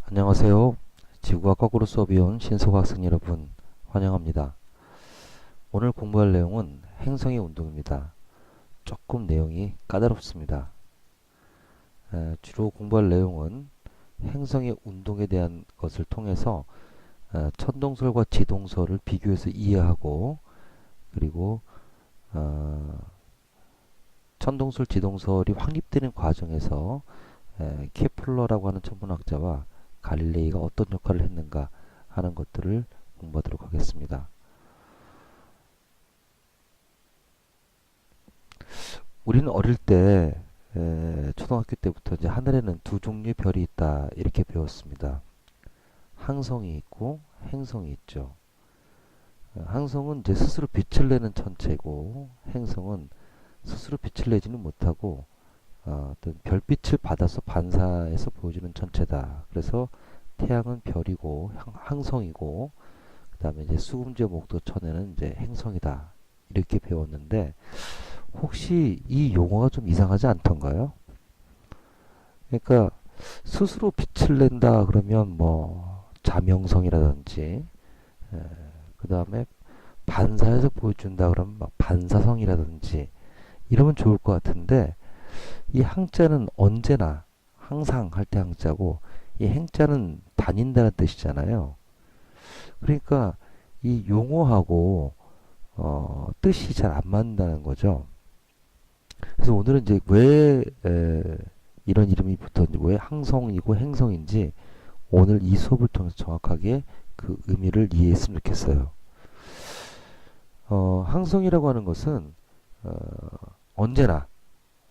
안녕하세요. 지구와 거꾸로 수업이 온 신속 학생 여러분 환영합니다. 오늘 공부할 내용은 행성의 운동입니다. 조금 내용이 까다롭습니다. 주로 공부할 내용은 행성의 운동에 대한 것을 통해서 천동설과 지동설을 비교해서 이해하고 그리고 어, 천동설, 지동설이 확립되는 과정에서 케플러라고 하는 천문학자와 갈릴레이가 어떤 역할을 했는가 하는 것들을 공부하도록 하겠습니다. 우리는 어릴 때 초등학교 때부터 이제 하늘에는 두 종류의 별이 있다 이렇게 배웠습니다. 항성이 있고 행성이 있죠. 항성은 이제 스스로 빛을 내는 천체고 행성은 스스로 빛을 내지는 못하고 어떤 별빛을 받아서 반사해서 보여주는 천체다. 그래서 태양은 별이고 항성이고 그다음에 이제 수금제 목도천에는 이제 행성이다. 이렇게 배웠는데 혹시 이 용어가 좀 이상하지 않던가요? 그러니까 스스로 빛을 낸다 그러면 뭐 자명성이라든지 그 다음에 반사해서 보여준다 그러면 막 반사성이라든지 이러면 좋을 것 같은데 이 항자는 언제나 항상 할 때 항자고 이 행자는 다닌다는 뜻이잖아요. 그러니까 이 용어하고 뜻이 잘 안 맞는다는 거죠. 그래서 오늘은 이제 왜 이런 이름이 붙었는지, 왜 항성이고 행성인지 오늘 이 수업을 통해서 정확하게 그 의미를 이해했으면 좋겠어요. 항성이라고 하는 것은 어,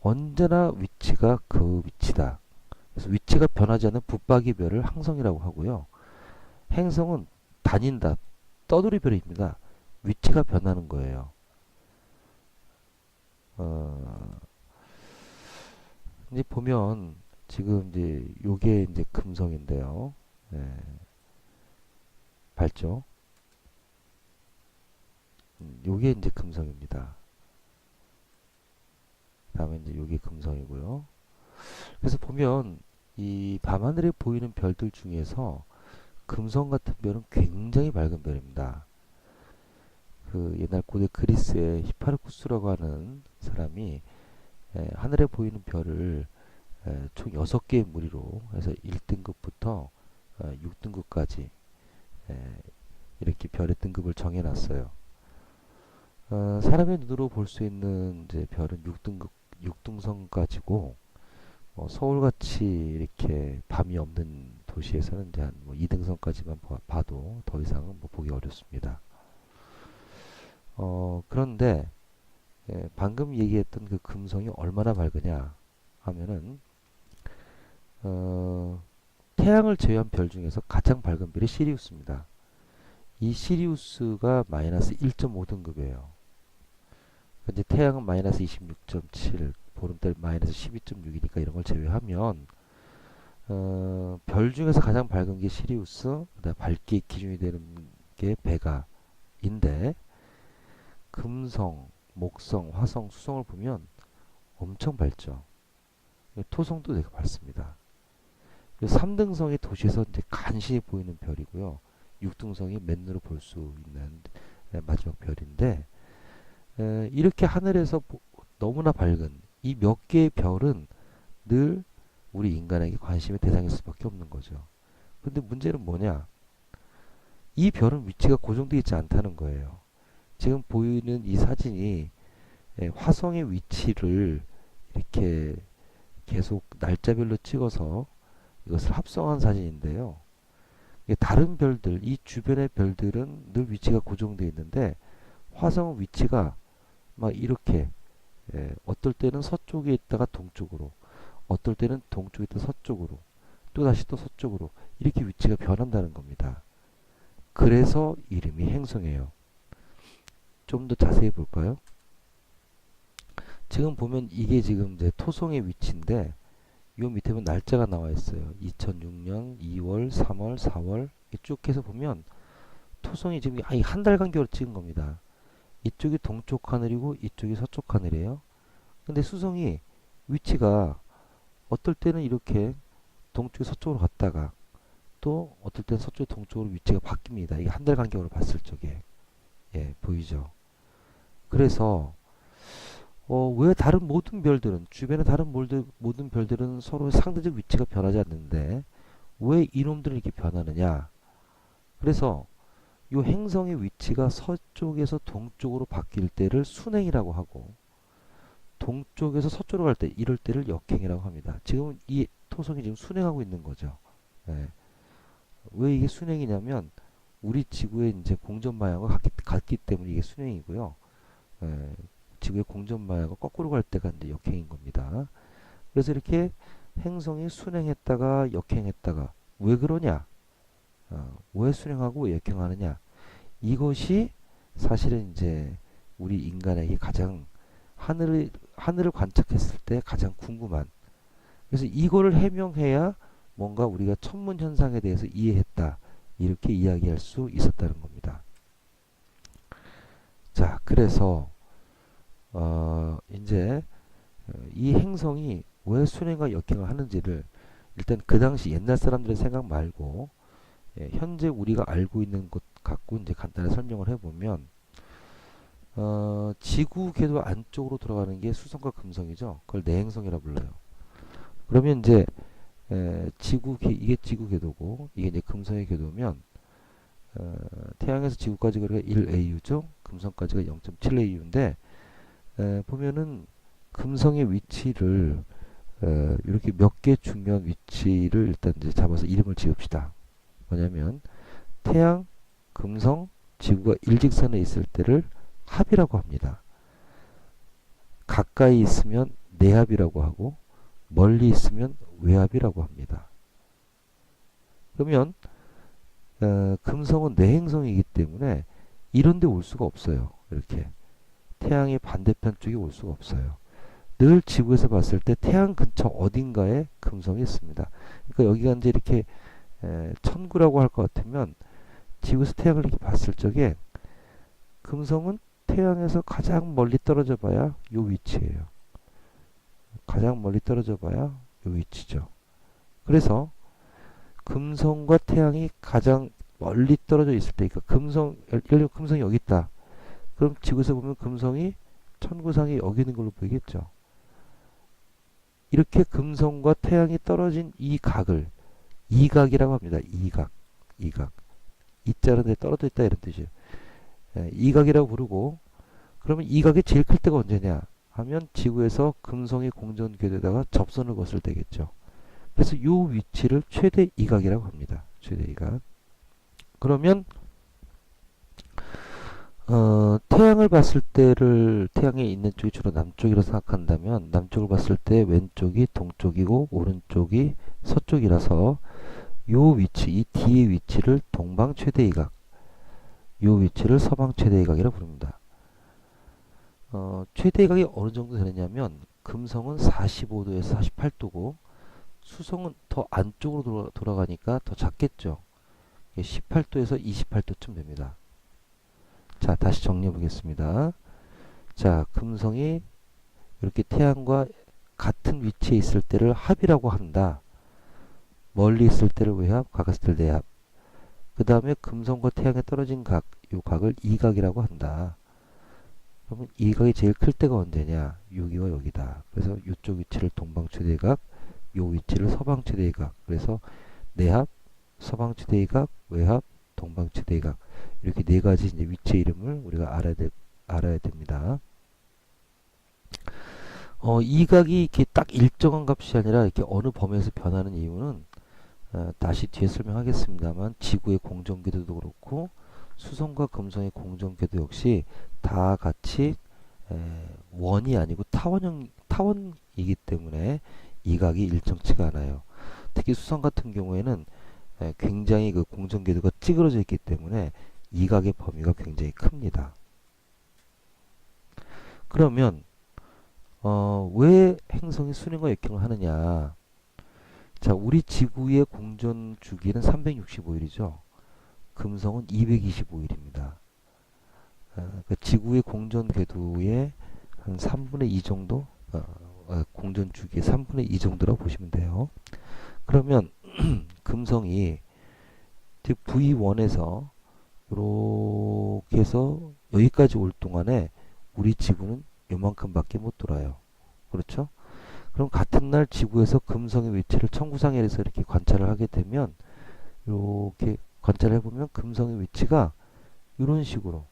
언제나 위치가 그 위치다. 그래서 위치가 변하지 않는 붙박이별을 항성이라고 하고요. 행성은 다닌다, 떠돌이별입니다. 위치가 변하는 거예요. 어, 이제 보면 지금 이제 요게 이제 금성인데요. 예, 밝죠? 요게 이제 금성입니다. 다음에 이제 요게 금성이고요. 그래서 보면 이 밤하늘에 보이는 별들 중에서 금성 같은 별은 굉장히 밝은 별입니다. 그 옛날 고대 그리스의 히파르쿠스라고 하는 사람이 하늘에 보이는 별을 총 6개의 무리로 해서 1등급부터 6등급까지 이렇게 별의 등급을 정해놨어요. 사람의 눈으로 볼 수 있는 이제 별은 6등급, 6등성까지고 서울같이 이렇게 밤이 없는 도시에서는 이제 한뭐 2등성까지만 봐도 더 이상은 뭐 보기 어렵습니다. 그런데 방금 얘기했던 그 금성이 얼마나 밝으냐 하면은 어, 태양을 제외한 별 중에서 가장 밝은 별이 시리우스입니다. 이 시리우스가 마이너스 1.5등급이에요. 이제 태양은 마이너스 26.7, 보름달 마이너스 12.6이니까 이런 걸 제외하면 별 중에서 가장 밝은 게 시리우스, 그다음 밝기 기준이 되는 게 베가인데 금성, 목성, 화성, 수성을 보면 엄청 밝죠. 토성도 되게 밝습니다. 3등성이 도시에서 이제 간신히 보이는 별이고요. 6등성이 맨눈으로 볼 수 있는 마지막 별인데 이렇게 하늘에서 너무나 밝은 이 몇 개의 별은 늘 우리 인간에게 관심의 대상일 수밖에 없는 거죠. 근데 문제는 뭐냐? 이 별은 위치가 고정되어 있지 않다는 거예요. 지금 보이는 이 사진이 화성의 위치를 이렇게 계속 날짜별로 찍어서 이것을 합성한 사진인데요. 다른 별들, 이 주변의 별들은 늘 위치가 고정되어 있는데 화성 위치가 막 이렇게 어떨 때는 서쪽에 있다가 동쪽으로, 어떨 때는 동쪽에 있다 서쪽으로, 또 다시 또 서쪽으로 이렇게 위치가 변한다는 겁니다. 그래서 이름이 행성이에요. 좀 더 자세히 볼까요? 지금 보면 이게 지금 이제 토성의 위치인데 요 밑에 보면 날짜가 나와 있어요. 2006년 2월, 3월, 4월 쭉 해서 보면 토성이 지금 한 달 간격으로 찍은 겁니다. 이쪽이 동쪽 하늘이고 이쪽이 서쪽 하늘이에요. 근데 수성이 위치가 어떨 때는 이렇게 동쪽에 서쪽으로 갔다가 또 어떨 땐 서쪽 동쪽으로 위치가 바뀝니다. 이게 한 달 간격으로 봤을 적에 예, 보이죠. 그래서 왜 다른 모든 별들은 주변의 다른 모든 별들은 서로 상대적 위치가 변하지 않는데 왜 이놈들은 이렇게 변하느냐? 그래서 이 행성의 위치가 서쪽에서 동쪽으로 바뀔 때를 순행이라고 하고 동쪽에서 서쪽으로 갈 때 이럴 때를 역행이라고 합니다. 지금 이 토성이 지금 순행하고 있는 거죠. 예. 왜 이게 순행이냐면 우리 지구의 이제 공전 방향과 같기 때문에 이게 순행이고요. 예. 지구의 공전 방향과 거꾸로 갈 때가 이제 역행인 겁니다. 그래서 이렇게 행성이 순행했다가 역행했다가 왜 그러냐? 왜 순행하고 왜 역행하느냐? 이것이 사실은 이제 우리 인간에게 가장 하늘을 관측했을 때 가장 궁금한. 그래서 이거를 해명해야 뭔가 우리가 천문 현상에 대해서 이해했다. 이렇게 이야기할 수 있었다는 겁니다. 자, 그래서 이제 이 행성이 왜 순행과 역행을 하는지를 일단 그 당시 옛날 사람들의 생각 말고 현재 우리가 알고 있는 것 갖고 이제 간단히 설명을 해보면 지구 궤도 안쪽으로 들어가는 게 수성과 금성이죠. 그걸 내행성이라 불러요. 그러면 이제 이게 지구 궤도고 이게 이제 금성의 궤도면 태양에서 지구까지가 1AU죠. 금성까지가 0.7AU인데 보면은 금성의 위치를 이렇게 몇 개 중요한 위치를 일단 이제 잡아서 이름을 지읍시다. 뭐냐면 태양, 금성, 지구가 일직선에 있을 때를 합이라고 합니다. 가까이 있으면 내합이라고 하고 멀리 있으면 외합이라고 합니다. 그러면 금성은 내행성이기 때문에 이런 데 올 수가 없어요. 이렇게 태양의 반대편 쪽에 올 수가 없어요. 늘 지구에서 봤을 때 태양 근처 어딘가에 금성이 있습니다. 그러니까 여기가 이제 이렇게 천구라고 할 것 같으면 지구에서 태양을 이렇게 봤을 적에 금성은 태양에서 가장 멀리 떨어져 봐야 요 위치예요. 가장 멀리 떨어져 봐야 요 위치죠. 그래서 금성과 태양이 가장 멀리 떨어져 있을 때, 그러니까 예를 들어 금성이 여기 있다. 그럼 지구에서 보면 금성이 천구상에 여기 있는 걸로 보이겠죠. 이렇게 금성과 태양이 떨어진 이 각을 이각이라고 합니다. 이각. 이자는 데 떨어져 있다 이런 뜻이에요. 이각이라고 부르고 그러면 이각이 제일 클 때가 언제냐 하면 지구에서 금성의 공전 궤도에다가 접선을 거슬 때겠죠. 그래서 이 위치를 최대 이각이라고 합니다. 최대 이각. 그러면 태양을 봤을 때를 태양에 있는 쪽이 주로 남쪽이라고 생각한다면 남쪽을 봤을 때 왼쪽이 동쪽이고 오른쪽이 서쪽이라서 요 위치, 이 D의 위치를 동방 최대이각, 요 위치를 서방 최대이각이라고 부릅니다. 최대이각이 어느 정도 되느냐면 금성은 45도에서 48도고 수성은 더 안쪽으로 돌아가니까 더 작겠죠. 18도에서 28도쯤 됩니다. 자, 다시 정리해 보겠습니다. 자, 금성이 이렇게 태양과 같은 위치에 있을 때를 합이라고 한다. 멀리 있을 때를 외합, 가까이 있을 때 내합. 그 다음에 금성과 태양에 떨어진 각, 요 각을 이각이라고 한다. 그러면 이각이 제일 클 때가 언제냐? 여기와 여기다. 그래서 이쪽 위치를 동방 최대각, 요 위치를 서방 최대각. 그래서 내합, 서방 최대각, 외합, 동방 최대각. 이렇게 네 가지 이제 위치 이름을 우리가 알아야 됩니다. 이각이 이렇게 딱 일정한 값이 아니라 이렇게 어느 범위에서 변하는 이유는 다시 뒤에 설명하겠습니다만 지구의 공전궤도도 그렇고 수성과 금성의 공전궤도 역시 다 같이 원이 아니고 타원이기 때문에 이각이 일정치가 않아요. 특히 수성 같은 경우에는 굉장히 그 공전궤도가 찌그러져 있기 때문에 이각의 범위가 굉장히 큽니다. 그러면 왜 행성이 순행과 역행을 하느냐? 자, 우리 지구의 공전 주기는 365일이죠. 금성은 225일입니다. 그 지구의 공전 궤도의 한 3분의 2 정도, 공전 주기의 3분의 2 정도라고 보시면 돼요. 그러면 금성이 즉 V1에서 이렇게 해서 여기까지 올 동안에 우리 지구는 요만큼밖에 못 돌아요. 그렇죠? 그럼 같은 날 지구에서 금성의 위치를 천구상에서 이렇게 관찰을 하게 되면 이렇게 관찰을 해보면 금성의 위치가 이런 식으로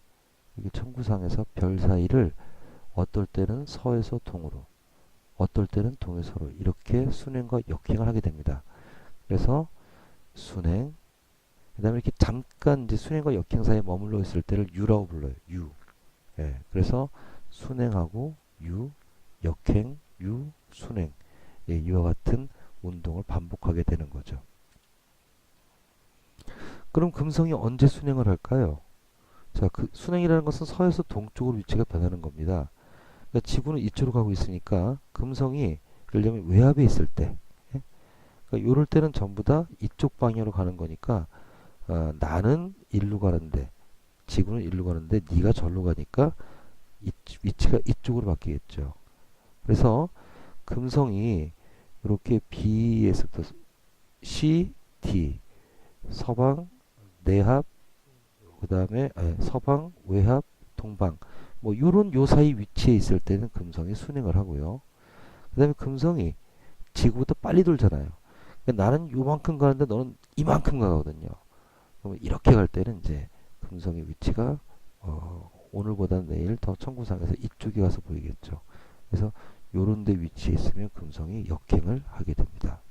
이게 천구상에서 별 사이를 어떨 때는 서에서 동으로 어떨 때는 동에서로 이렇게 순행과 역행을 하게 됩니다. 그래서 순행 그 다음에 이렇게 잠깐 이제 순행과 역행 사이에 머물러 있을 때를 U라고 불러요. U. 예, 그래서 순행하고 U, 역행, U, 순행. 예, 이와 같은 운동을 반복하게 되는 거죠. 그럼 금성이 언제 순행을 할까요? 자, 그 순행이라는 것은 서에서 동쪽으로 위치가 변하는 겁니다. 그러니까 지구는 이쪽으로 가고 있으니까 금성이 예를 들면 외압에 있을 때, 예? 그러니까 요럴 때는 전부 다 이쪽 방향으로 가는 거니까 나는 일로 가는데 지구는 일로 가는데 네가 절로 가니까 위치가 이쪽으로 바뀌겠죠. 그래서 금성이 이렇게 B에서부터 C, D 서방, 내합, 그 다음에 서방, 외합, 동방 뭐 요런 요 사이 위치에 있을 때는 금성이 순행을 하고요. 그 다음에 금성이 지구보다 빨리 돌잖아요. 그러니까 나는 요만큼 가는데 너는 이만큼 가거든요. 그러면 이렇게 갈 때는 이제 금성의 위치가 오늘보다 내일 더 천구상에서 이쪽에 가서 보이겠죠. 그래서 요런 데 위치에 있으면 금성이 역행을 하게 됩니다.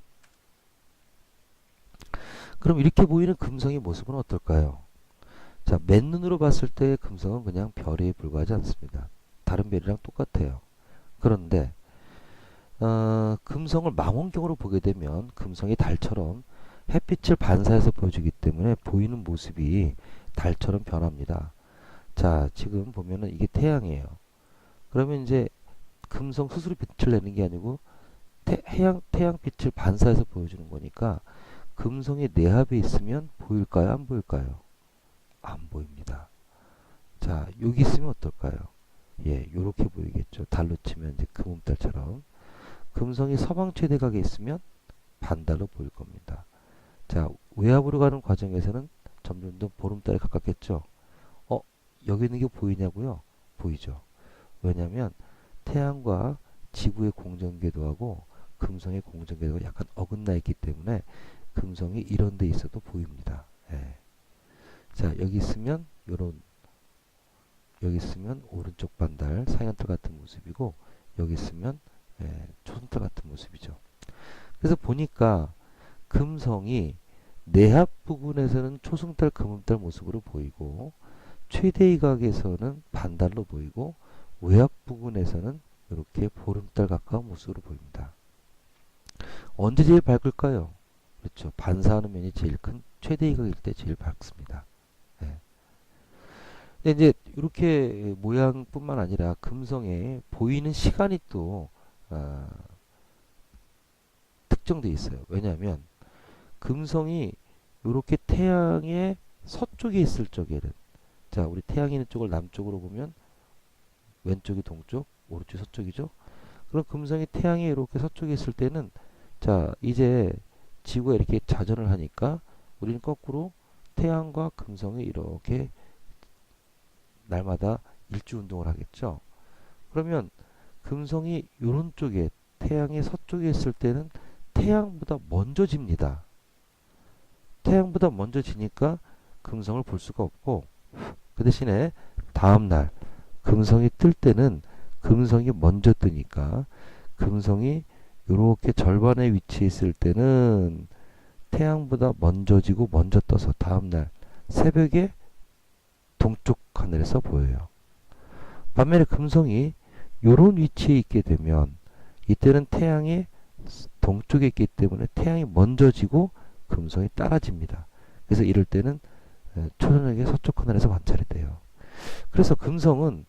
그럼 이렇게 보이는 금성의 모습은 어떨까요? 자, 맨눈으로 봤을 때 금성은 그냥 별에 불과하지 않습니다. 다른 별이랑 똑같아요. 그런데 금성을 망원경으로 보게 되면 금성이 달처럼 햇빛을 반사해서 보여주기 때문에 보이는 모습이 달처럼 변합니다. 자, 지금 보면은 이게 태양이에요. 그러면 이제 금성 스스로 빛을 내는 게 아니고 태양빛을 반사해서 보여주는 거니까 금성이 내합에 있으면 보일까요? 안 보일까요? 안 보입니다. 자, 여기 있으면 어떨까요? 예, 요렇게 보이겠죠. 달로 치면 이제 금음달처럼. 금성이 서방 최대각에 있으면 반달로 보일 겁니다. 자, 외압으로 가는 과정에서는 점점 더 보름달에 가깝겠죠. 여기 있는 게 보이냐고요? 보이죠. 왜냐하면 태양과 지구의 공전궤도하고 금성의 공전궤도가 약간 어긋나 있기 때문에 금성이 이런 데 있어도 보입니다. 예. 자, 여기 있으면 여기 있으면 오른쪽 반달 상현달 같은 모습이고 여기 있으면 초승달 같은 모습이죠. 그래서 보니까 금성이 내합 부근에서는 초승달 금음달 모습으로 보이고 최대이각에서는 반달로 보이고 외압 부근에서는 이렇게 보름달 가까운 모습으로 보입니다. 언제 제일 밝을까요? 그렇죠. 반사하는 면이 제일 큰 최대이각일 때 제일 밝습니다. 네. 근데 이제 이렇게 모양뿐만 아니라 금성에 보이는 시간이 또 특정되어 있어요. 왜냐하면 금성이 이렇게 태양의 서쪽에 있을 적에는 자, 우리 태양이 있는 쪽을 남쪽으로 보면 왼쪽이 동쪽, 오른쪽이 서쪽이죠. 그럼 금성이 태양이 이렇게 서쪽에 있을 때는 자, 이제 지구가 이렇게 자전을 하니까 우리는 거꾸로 태양과 금성이 이렇게 날마다 일주 운동을 하겠죠. 그러면 금성이 이런 쪽에 태양의 서쪽에 있을 때는 태양보다 먼저 집니다. 태양보다 먼저 지니까 금성을 볼 수가 없고 그 대신에 다음날 금성이 뜰 때는 금성이 먼저 뜨니까 금성이 이렇게 절반의 위치에 있을 때는 태양보다 먼저 지고 먼저 떠서 다음날 새벽에 동쪽 하늘에서 보여요. 반면에 금성이 이런 위치에 있게 되면 이때는 태양이 동쪽에 있기 때문에 태양이 먼저 지고 금성이 따라집니다. 그래서 이럴 때는 초저녁에 서쪽 하늘에서 관찰이 돼요. 그래서 금성은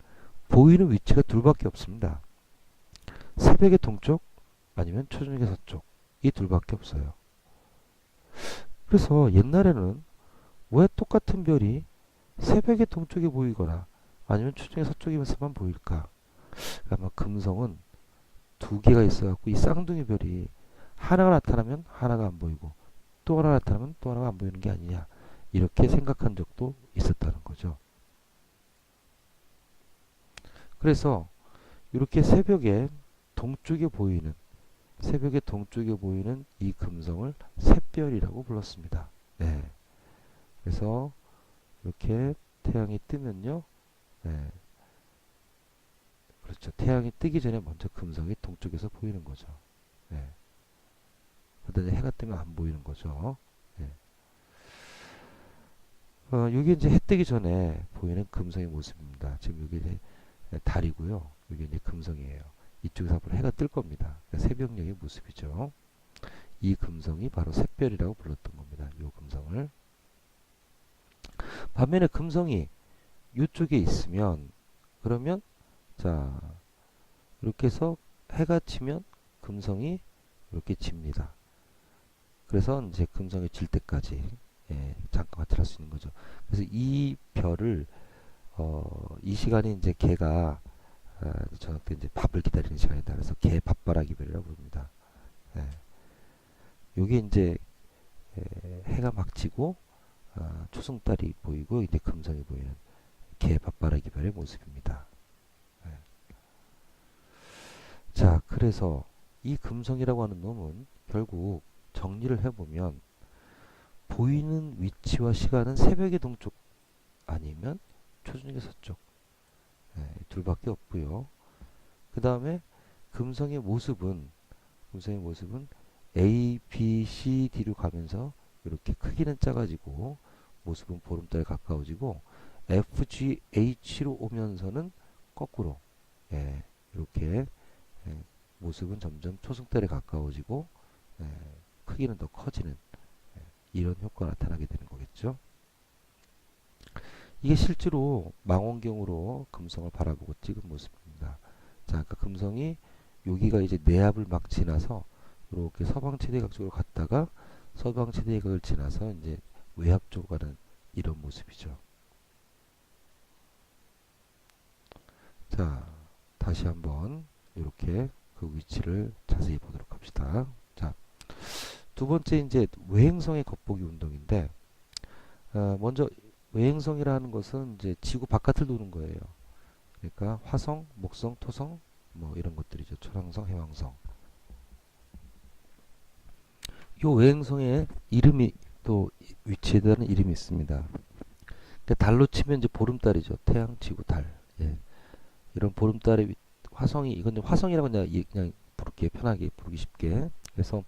보이는 위치가 둘밖에 없습니다. 새벽의 동쪽 아니면 초저녁의 서쪽 이 둘밖에 없어요. 그래서 옛날에는 왜 똑같은 별이 새벽의 동쪽에 보이거나 아니면 초저녁의 서쪽에서만 보일까? 아마 금성은 두 개가 있어갖고 이 쌍둥이 별이 하나가 나타나면 하나가 안 보이고 또 하나 나타나면 또 하나가 안 보이는 게 아니냐 이렇게 생각한 적도 있었다는 거죠. 그래서 이렇게 새벽에 동쪽에 보이는 이 금성을 샛별이라고 불렀습니다. 네. 그래서 이렇게 태양이 뜨면요. 네. 그렇죠. 태양이 뜨기 전에 먼저 금성이 동쪽에서 보이는 거죠. 네. 그러다 이제 해가 뜨면 안 보이는 거죠. 네. 여기 이제 해 뜨기 전에 보이는 금성의 모습입니다. 지금 여기 이제 달이고요. 여기 이제 금성이에요. 이쪽에서 앞으로 해가 뜰 겁니다. 그러니까 새벽녘의 모습이죠. 이 금성이 바로 샛별이라고 불렀던 겁니다. 이 금성을. 반면에 금성이 이쪽에 있으면 그러면 자 이렇게 해서 해가 지면 금성이 이렇게 집니다. 그래서 이제 금성이 질 때까지 잠깐 같이 할 수 있는 거죠. 그래서 이 별을 이 시간이 이제 개가 저녁 때 이제 밥을 기다리는 시간이다. 그래서 개 밥바라기 별이라고 부릅니다. 예. 요게 이제 해가 막 지고 초승달이 보이고 이제 금성이 보이는 개 밥바라기 별의 모습입니다. 예. 자, 그래서 이 금성이라고 하는 놈은 결국 정리를 해보면 보이는 위치와 시간은 새벽의 동쪽 아니면 초저녁의 서쪽 둘밖에 없고요. 그 다음에 금성의 모습은 A, B, C, D로 가면서 이렇게 크기는 작아지고 모습은 보름달에 가까워지고 F, G, H로 오면서는 거꾸로 이렇게 모습은 점점 초승달에 가까워지고 크기는 더 커지는 이런 효과가 나타나게 되는 거겠죠. 이게 실제로 망원경으로 금성을 바라보고 찍은 모습입니다. 자, 그러니까 금성이 여기가 이제 내압을 막 지나서 이렇게 서방 최대각 쪽으로 갔다가 서방 최대각을 지나서 이제 외압 쪽으로 가는 이런 모습이죠. 자, 다시 한번 이렇게 그 위치를 자세히 보도록 합시다. 자, 두 번째 이제 외행성의 겉보기 운동인데 먼저 외행성이라는 것은 이제 지구 바깥을 도는 거예요. 그러니까 화성, 목성, 토성 뭐 이런 것들이죠. 초랑성, 해왕성. 이 외행성의 이름이 또 위치에 따른 이름이 있습니다. 그러니까 달로 치면 이제 보름달이죠. 태양, 지구, 달. 이런 보름달의 화성이 이건 화성이라고 그냥 부르기 편하게 부르기 쉽게. 그래서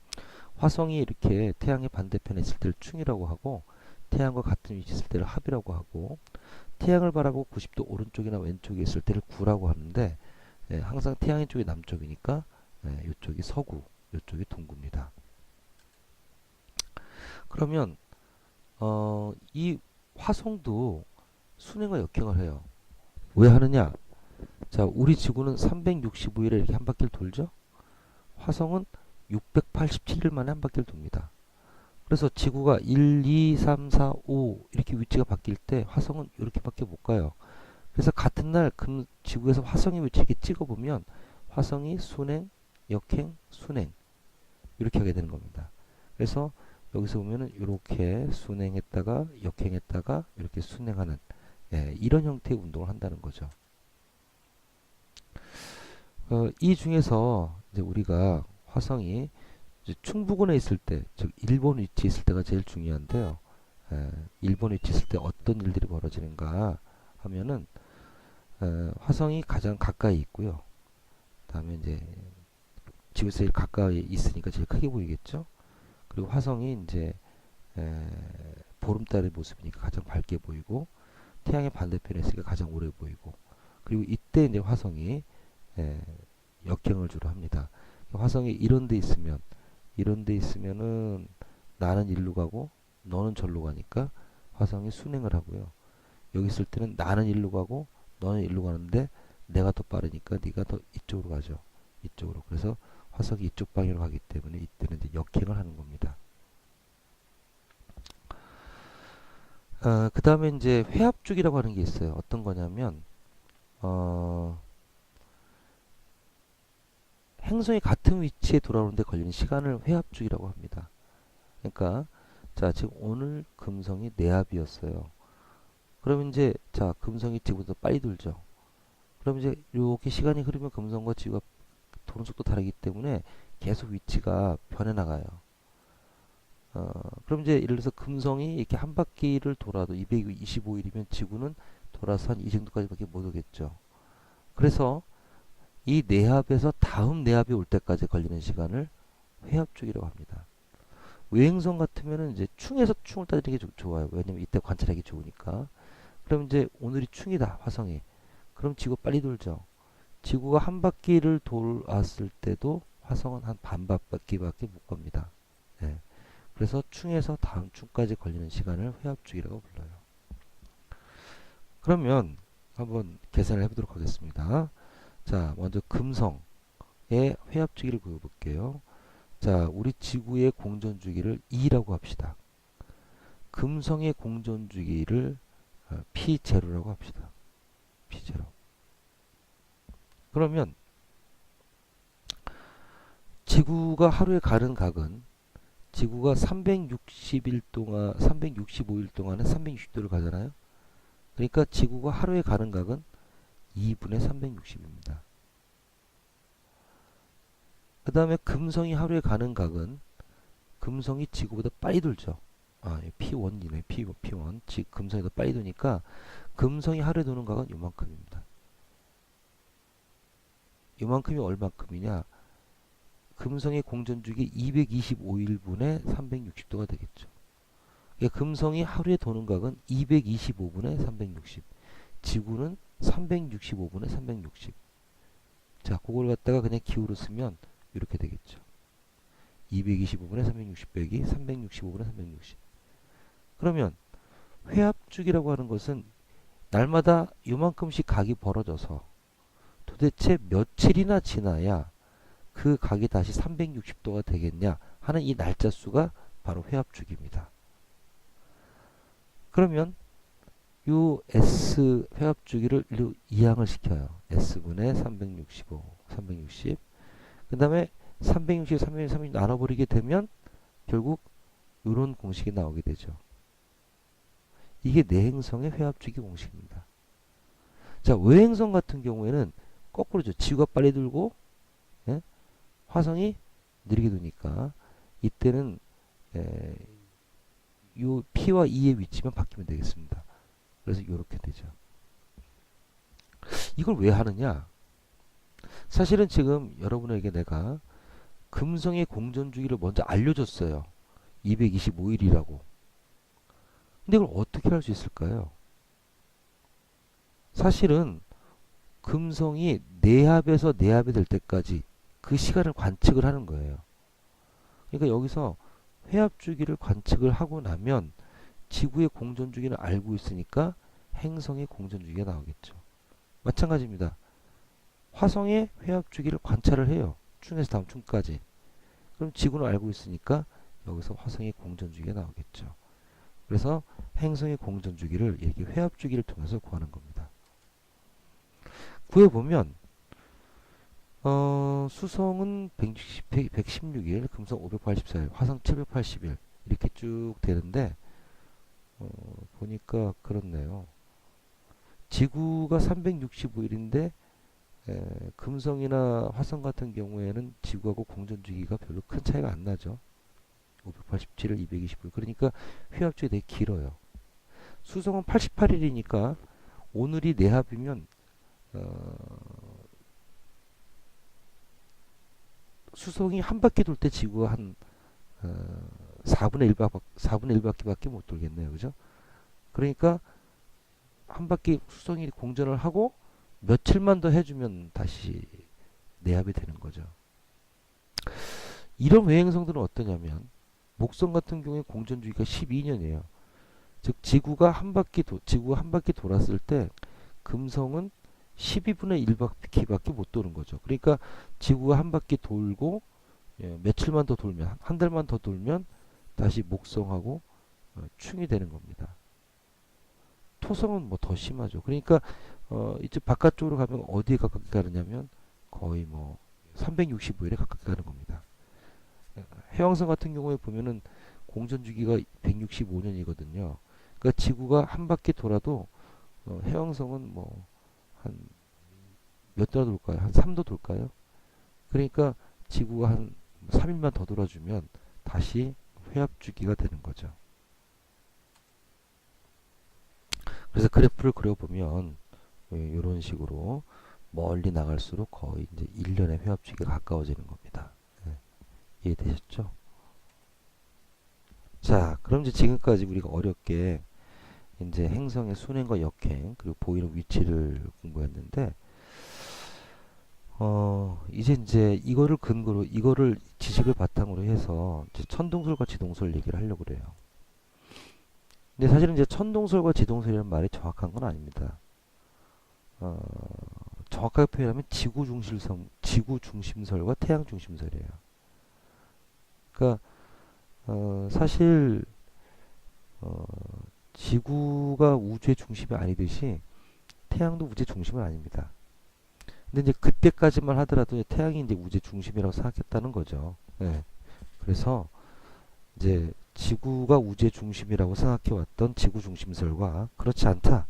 화성이 이렇게 태양의 반대편에 있을 때를 충이라고 하고 태양과 같은 위치에 있을 때를 합이라고 하고 태양을 바라보고 90도 오른쪽이나 왼쪽에 있을 때를 구라고 하는데 항상 태양의 쪽이 남쪽이니까 이쪽이 서구, 이쪽이 동구입니다. 그러면 이 화성도 순행과 역행을 해요. 왜 하느냐? 자, 우리 지구는 365일에 이렇게 한 바퀴를 돌죠? 화성은 687일 만에 한 바퀴를 돕니다. 그래서 지구가 1, 2, 3, 4, 5 이렇게 위치가 바뀔 때 화성은 이렇게밖에 못 가요. 그래서 같은 날 지구에서 화성의 위치 이렇게 찍어보면 화성이 순행, 역행, 순행 이렇게 하게 되는 겁니다. 그래서 여기서 보면은 이렇게 순행했다가 역행했다가 이렇게 순행하는 이런 형태의 운동을 한다는 거죠. 이 중에서 이제 우리가 화성이 이제 충북원에 있을 때, 즉 일본 위치에 있을 때가 제일 중요한데요. 일본 위치에 있을 때 어떤 일들이 벌어지는가 하면은 화성이 가장 가까이 있고요. 다음에 이제 지구에서 제일 가까이 있으니까 제일 크게 보이겠죠. 그리고 화성이 이제 보름달의 모습이니까 가장 밝게 보이고 태양의 반대편에 있으니까 가장 오래 보이고 그리고 이때 이제 화성이 역행을 주로 합니다. 화성이 이런 데 있으면은 나는 일로 가고 너는 절로 가니까 화성이 순행을 하고요. 여기 있을 때는 나는 일로 가고 너는 일로 가는데 내가 더 빠르니까 네가 더 이쪽으로 가죠. 이쪽으로. 그래서 화성이 이쪽 방향으로 가기 때문에 이때는 이제 역행을 하는 겁니다. 그 다음에 이제 회합축이라고 하는 게 있어요. 어떤 거냐면 행성이 같은 위치에 돌아오는데 걸리는 시간을 회합축이라고 합니다. 그러니까 자, 지금 오늘 금성이 내압이었어요. 그러면 이제 자, 금성이 지구보다 빨리 돌죠. 그럼 이제 이렇게 시간이 흐르면 금성과 지구가 도는 속도 다르기 때문에 계속 위치가 변해 나가요. 그럼 이제 예를 들어서 금성이 이렇게 한 바퀴를 돌아도 225일이면 지구는 돌아서 한 이 정도까지밖에 못 오겠죠. 그래서 이 내압에서 다음 내압이 올 때까지 걸리는 시간을 회압주기라고 합니다. 외행성 같으면은 이제 충에서 충을 따지는 게 좋아요. 왜냐면 이때 관찰하기 좋으니까. 그럼 이제 오늘이 충이다, 화성이. 그럼 지구 빨리 돌죠. 지구가 한 바퀴를 돌았을 때도 화성은 한 반 바퀴밖에 못 갑니다. 네. 그래서 충에서 다음 충까지 걸리는 시간을 회압주기라고 불러요. 그러면 한번 계산을 해보도록 하겠습니다. 자, 먼저 금성의 회압주기를 구해볼게요. 자, 우리 지구의 공전주기를 E라고 합시다. 금성의 공전주기를 P0라고 합시다. P0. 그러면 지구가 하루에 가는 각은 지구가 360일 동안, 365일 동안에 360도를 가잖아요. 그러니까 지구가 하루에 가는 각은 2분의 360입니다. 그 다음에 금성이 하루에 가는 각은 금성이 지구보다 빨리 돌죠. 아, P1이네. P1. 금성이 더 빨리 도니까 금성이 하루에 도는 각은 요만큼입니다. 요만큼이 얼만큼이냐? 금성의 공전주기 225일분의 360도가 되겠죠. 그러니까 금성이 하루에 도는 각은 225분의 360. 지구는 365분의 360. 자, 그걸 갖다가 그냥 기호로 쓰면 이렇게 되겠죠. 225분의 360 빼기 365분의 360. 그러면 회압주기라고 하는 것은 날마다 요만큼씩 각이 벌어져서 도대체 며칠이나 지나야 그 각이 다시 360도가 되겠냐 하는 이 날짜 수가 바로 회압주기입니다. 그러면 요 S 회압주기를 이항을 시켜요. S분의 365, 360. 그 다음에 360, 360 나눠버리게 되면 결국 이런 공식이 나오게 되죠. 이게 내행성의 회압주기 공식입니다. 자, 외행성 같은 경우에는 거꾸로죠. 지구가 빨리 돌고 예? 화성이 느리게 도니까 이때는 요 P와 E의 위치만 바뀌면 되겠습니다. 그래서 이렇게 되죠. 이걸 왜 하느냐? 사실은 지금 여러분에게 내가 금성의 공전주기를 먼저 알려줬어요. 225일이라고. 근데 이걸 어떻게 할 수 있을까요? 사실은 금성이 내압에서 내압이 될 때까지 그 시간을 관측을 하는 거예요. 그러니까 여기서 회압주기를 관측을 하고 나면 지구의 공전주기를 알고 있으니까 행성의 공전주기가 나오겠죠. 마찬가지입니다. 화성의 회압주기를 관찰을 해요. 충에서 다음 충까지. 그럼 지구는 알고 있으니까 여기서 화성의 공전주기가 나오겠죠. 그래서 행성의 공전주기를 이렇게 회압주기를 통해서 구하는 겁니다. 구해보면 수성은 116일, 금성 584일, 화성 780일 이렇게 쭉 되는데 보니까 그렇네요. 지구가 365일인데 금성이나 화성 같은 경우에는 지구하고 공전주기가 별로 큰 차이가 안 나죠. 587일, 220일. 그러니까 회압주기 되게 길어요. 수성은 88일이니까 오늘이 내합이면 수성이 한 바퀴 돌 때 지구가 한 4분의 1바퀴밖에 못 돌겠네요. 그죠? 그러니까 한 바퀴 수성이 공전을 하고 며칠만 더 해주면 다시 내합이 되는 거죠. 이런 외행성들은 어떠냐면 목성 같은 경우에 공전주기가 12년이에요. 즉 지구가 한 바퀴 돌았을 때 금성은 12분의 1바퀴밖에 못 도는 거죠. 그러니까 지구가 한 바퀴 돌고 며칠만 더 돌면 한 달만 더 돌면 다시 목성하고 충이 되는 겁니다. 토성은 뭐 더 심하죠. 그러니까 이쪽 바깥쪽으로 가면 어디에 가깝게 가느냐면 거의 뭐 365일에 가깝게 가는 겁니다. 해왕성 같은 경우에 보면은 공전 주기가 165년이거든요. 그러니까 지구가 한 바퀴 돌아도 해왕성은 뭐 한 몇 도나 돌까요? 한 3도 돌까요? 그러니까 지구가 한 3일만 더 돌아주면 다시 회합 주기가 되는 거죠. 그래서 그래프를 그려보면 이런 식으로 멀리 나갈수록 거의 이제 1년의 회합 주기가 가까워지는 겁니다. 네, 이해되셨죠? 자, 그럼 이제 지금까지 우리가 어렵게 이제 행성의 순행과 역행 그리고 보이는 위치를 공부했는데 이제 이거를 근거로 이거를 지식을 바탕으로 해서 이제 천동설과 지동설 얘기를 하려고 그래요. 근데 사실은 이제 천동설과 지동설이라는 말이 정확한 건 아닙니다. 정확하게 표현하면 지구 중심설과 태양 중심설이에요. 그러니까 사실 지구가 우주의 중심이 아니듯이 태양도 우주의 중심은 아닙니다. 근데 이제 그때까지만 하더라도 태양이 이제 우주의 중심이라고 생각했다는 거죠. 네. 그래서 이제 지구가 우주의 중심이라고 생각해왔던 지구 중심설과 그렇지 않다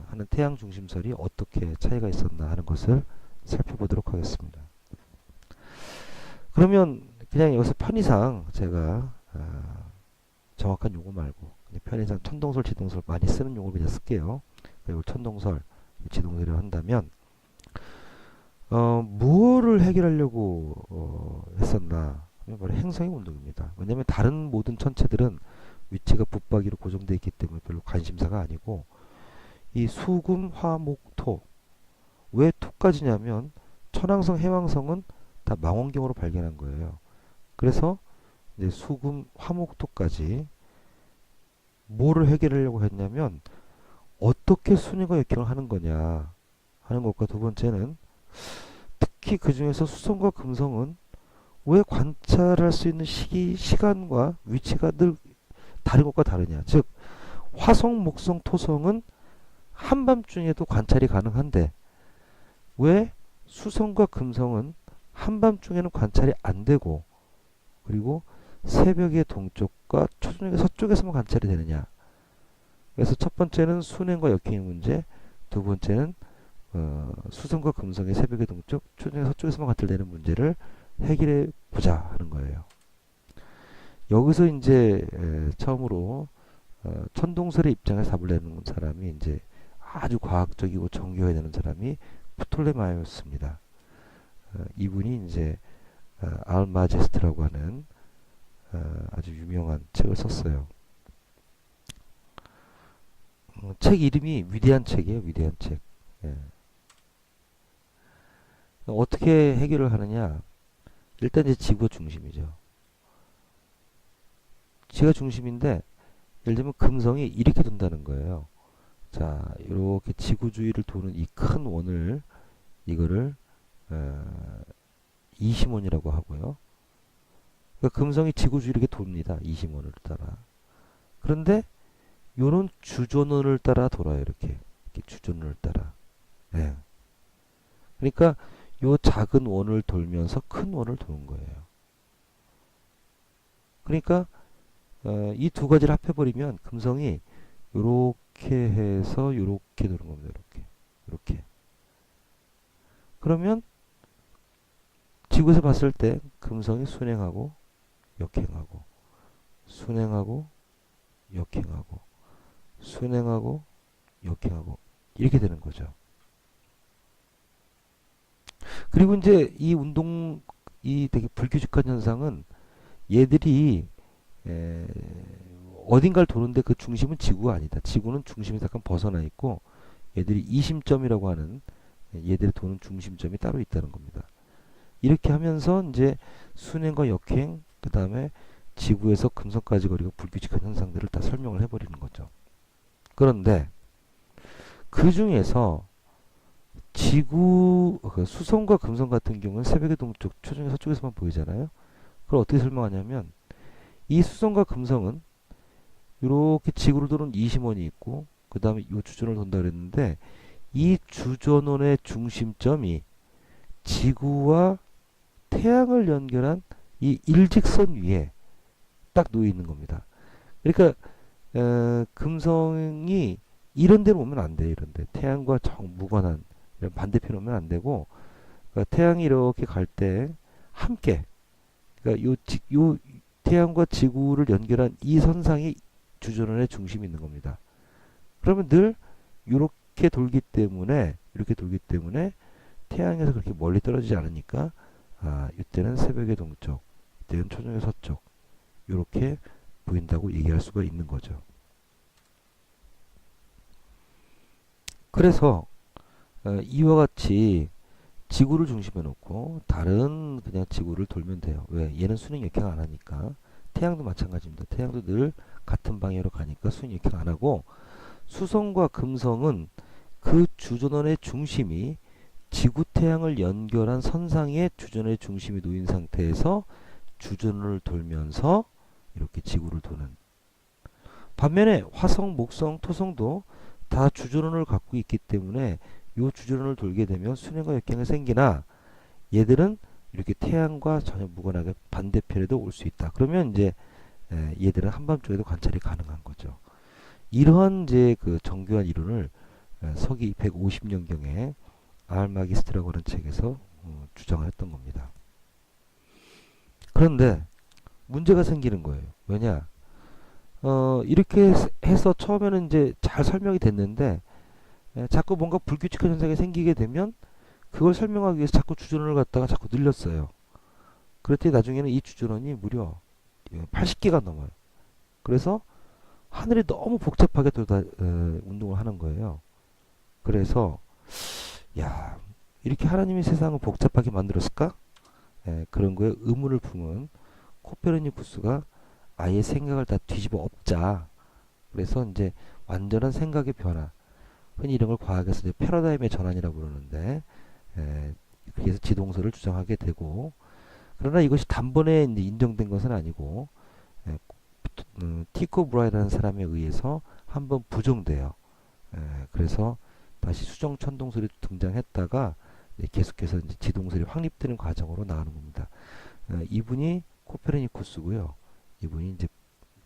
하는 태양 중심설이 어떻게 차이가 있었나 하는 것을 살펴보도록 하겠습니다. 그러면 그냥 여기서 편의상 제가 정확한 용어 말고 편의상 천동설, 지동설 많이 쓰는 용어를 그냥 쓸게요. 그리고 천동설, 지동설이라고 한다면 무엇을 해결하려고 했었나? 바로 행성의 운동입니다. 왜냐하면 다른 모든 천체들은 위치가 붙박이로 고정되어 있기 때문에 별로 관심사가 아니고 이 수금, 화, 목, 토. 왜 토까지냐면 천왕성, 해왕성은 다 망원경으로 발견한 거예요. 그래서 이제 수금, 화, 목, 토까지 뭐를 해결하려고 했냐면 어떻게 순위가 역행을 하는 거냐 하는 것과 두 번째는 특히 그 중에서 수성과 금성은 왜 관찰할 수 있는 시간과 위치가 늘 다른 것과 다르냐. 즉 화성, 목성, 토성은 한밤중에도 관찰이 가능한데 왜 수성과 금성은 한밤중에는 관찰이 안 되고 그리고 새벽의 동쪽과 초저녁의 서쪽에서만 관찰이 되느냐. 그래서 첫 번째는 순행과 역행의 문제, 두 번째는 수성과 금성의 새벽의 동쪽, 초저녁의 서쪽에서만 관찰되는 문제를 해결해 보자 하는 거예요. 여기서 이제 처음으로 천동설의 입장에서 답을 내는 사람이 이제 아주 과학적이고 정교해내는 사람이 프톨레마이오스입니다. 이분이 이제 알마제스트라고 하는 아주 유명한 책을 썼어요. 책 이름이 위대한 책이에요. 위대한 책. 예. 어떻게 해결을 하느냐? 일단 이제 지구가 중심이죠. 지구가 중심인데 예를 들면 금성이 이렇게 돈다는 거예요. 자, 이렇게 지구 주위를 도는 이 큰 원을 이거를 이심원이라고 하고요. 그러니까 금성이 지구 주위를 이렇게 돕니다. 이심원을 따라. 그런데 요런 주전원을 따라 돌아요. 이렇게 주전원을 따라. 네. 그러니까 요 작은 원을 돌면서 큰 원을 도는 거예요. 그러니까 이 두 가지를 합해버리면 금성이 요렇게 해서 요렇게 도는 겁니다. 요렇게. 그러면 지구에서 봤을 때 금성이 순행하고 역행하고 순행하고 역행하고 순행하고 역행하고 이렇게 되는 거죠. 그리고 이제 이 운동 이 되게 불규칙한 현상은 얘들이 어딘가를 도는데 그 중심은 지구가 아니다. 지구는 중심에서 약간 벗어나 있고 얘들이 이심점이라고 하는 얘들이 도는 중심점이 따로 있다는 겁니다. 이렇게 하면서 이제 순행과 역행 그 다음에 지구에서 금성까지 거리가 불규칙한 현상들을 다 설명을 해버리는 거죠. 그런데 그 중에서 지구 수성과 금성 같은 경우는 새벽의 동쪽, 초저녁의 서쪽에서만 보이잖아요. 그걸 어떻게 설명하냐면 이 수성과 금성은 이렇게 지구를 도는 이심원이 있고 그 다음에 이 주전을 돈다 그랬는데 이 주전원의 중심점이 지구와 태양을 연결한 이 일직선 위에 딱 놓여 있는 겁니다. 그러니까 금성이 이런 데로 오면 안 돼요. 이런 데 태양과 정 무관한 이런 반대편 오면 안 되고, 그러니까 태양이 이렇게 갈 때 함께, 그러니까 요 태양과 지구를 연결한 이 선상이 주전원의 중심이 있는 겁니다. 그러면 늘 이렇게 돌기 때문에 태양에서 그렇게 멀리 떨어지지 않으니까, 이때는 새벽의 동쪽, 이때는 초정의 서쪽, 이렇게 보인다고 얘기할 수가 있는 거죠. 그래서 이와 같이 지구를 중심에 놓고 다른 그냥 지구를 돌면 돼요. 왜? 얘는 순행 역행 안 하니까. 태양도 마찬가지입니다. 태양도 늘 같은 방향으로 가니까 순행 역행 안 하고, 수성과 금성은 그 주전원의 중심이 지구 태양을 연결한 선상에 주전원의 중심이 놓인 상태에서 주전원을 돌면서 이렇게 지구를 도는. 반면에 화성, 목성, 토성도 다 주전원을 갖고 있기 때문에 이 주전원을 돌게 되면 순행과 역행이 생기나, 얘들은 이렇게 태양과 전혀 무관하게 반대편에도 올 수 있다. 그러면 이제 얘들은 한밤중에도 관찰이 가능한 거죠. 이러한 이제 그 정교한 이론을 서기 150년경에 알마기스트라고 하는 책에서 주장을 했던 겁니다. 그런데 문제가 생기는 거예요. 왜냐? 이렇게 해서 처음에는 이제 잘 설명이 됐는데, 자꾸 뭔가 불규칙한 현상이 생기게 되면 그걸 설명하기 위해서 자꾸 주전원을 갖다가 자꾸 늘렸어요. 그랬더니 나중에는 이 주전원이 무려 80개가 넘어요. 그래서 하늘이 너무 복잡하게 운동을 하는 거예요. 그래서 야, 이렇게 하나님이 세상을 복잡하게 만들었을까? 그런 거에 의문을 품은 코페르니쿠스가 아예 생각을 다 뒤집어 엎자. 그래서 이제 완전한 생각의 변화. 흔히 이런 걸 과학에서 이제 패러다임의 전환이라고 부르는데, 그래서 지동설을 주장하게 되고, 그러나 이것이 단번에 이제 인정된 것은 아니고, 티코 브라이라는 사람에 의해서 한번 부정돼요. 그래서 다시 수정 천동설이 등장했다가 계속해서 이제 지동설이 확립되는 과정으로 나가는 겁니다. 이분이 코페르니쿠스고요. 이분이 이제